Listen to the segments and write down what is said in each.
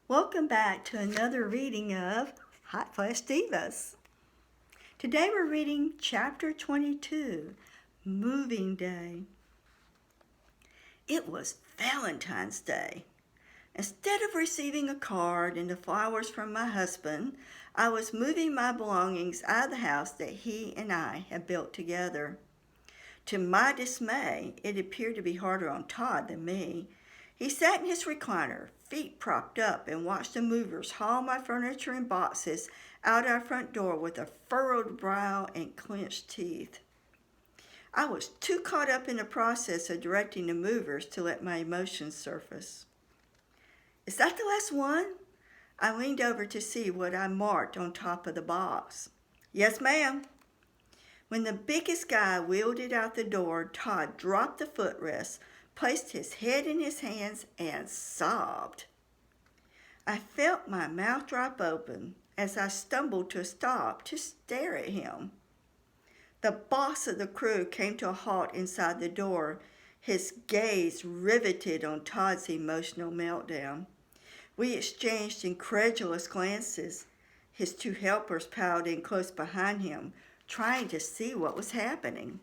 Welcome back to another reading of Hot Flash Divas. Today we're reading Chapter 22, Moving Day. It was Valentine's Day. Instead of receiving a card and the flowers from my husband, I was moving my belongings out of the house that he and I had built together. To my dismay, it appeared to be harder on Todd than me. He sat in his recliner, feet propped up, and watched the movers haul my furniture and boxes out our front door with a furrowed brow and clenched teeth. I was too caught up in the process of directing the movers to let my emotions surface. "Is that the last one?" I leaned over to see what I marked on top of the box. "Yes, ma'am." When the biggest guy wheeled it out the door, Todd dropped the footrest, placed his head in his hands, and sobbed. I felt my mouth drop open as I stumbled to a stop to stare at him. The boss of the crew came to a halt inside the door, his gaze riveted on Todd's emotional meltdown. We exchanged incredulous glances. His two helpers piled in close behind him, trying to see what was happening.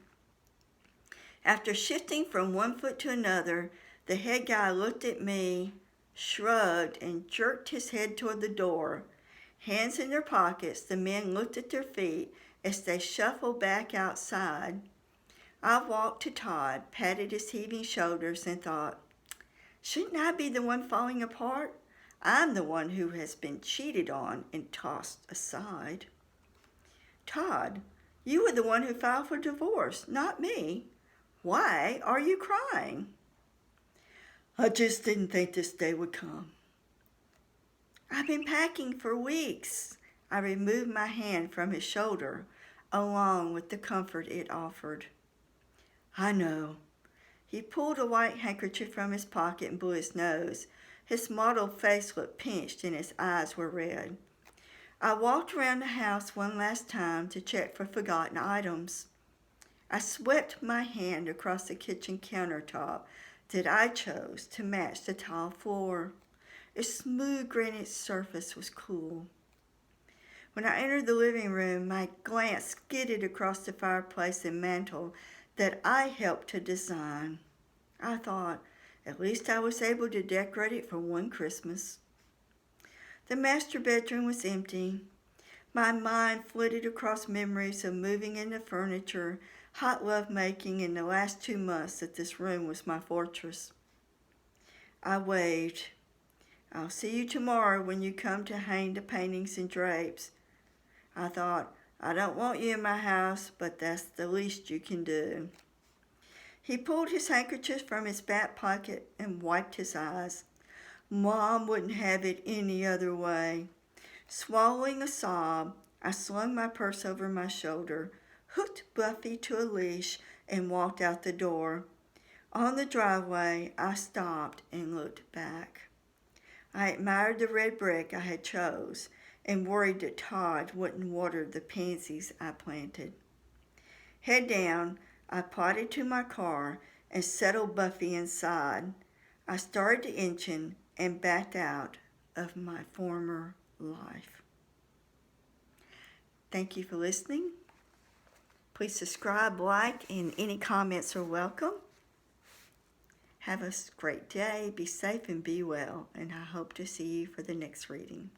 After shifting from one foot to another, the head guy looked at me, shrugged, and jerked his head toward the door. Hands in their pockets, the men looked at their feet as they shuffled back outside. I walked to Todd, patted his heaving shoulders, and thought, shouldn't I be the one falling apart? I'm the one who has been cheated on and tossed aside. "Todd, you were the one who filed for divorce, not me. Why are you crying?" "I just didn't think this day would come." "I've been packing for weeks." I removed my hand from his shoulder, along with the comfort it offered. "I know." He pulled a white handkerchief from his pocket and blew his nose. His mottled face looked pinched and his eyes were red. I walked around the house one last time to check for forgotten items. I swept my hand across the kitchen countertop that I chose to match the tile floor. Its smooth granite surface was cool. When I entered the living room, my glance skidded across the fireplace and mantel that I helped to design. I thought, at least I was able to decorate it for one Christmas. The master bedroom was empty. My mind flitted across memories of moving into furniture, hot lovemaking in the last 2 months that this room was my fortress. I waved. "I'll see you tomorrow when you come to hang the paintings and drapes." I thought, I don't want you in my house, but that's the least you can do. He pulled his handkerchief from his back pocket and wiped his eyes. Mom wouldn't have it any other way. Swallowing a sob, I slung my purse over my shoulder, hooked Buffy to a leash, and walked out the door. On the driveway, I stopped and looked back. I admired the red brick I had chose and worried that Todd wouldn't water the pansies I planted. Head down, I plodded to my car and settled Buffy inside. I started the engine and backed out of my former life. Thank you for listening. Please subscribe, like, and any comments are welcome. Have a great day, be safe and be well, and I hope to see you for the next reading.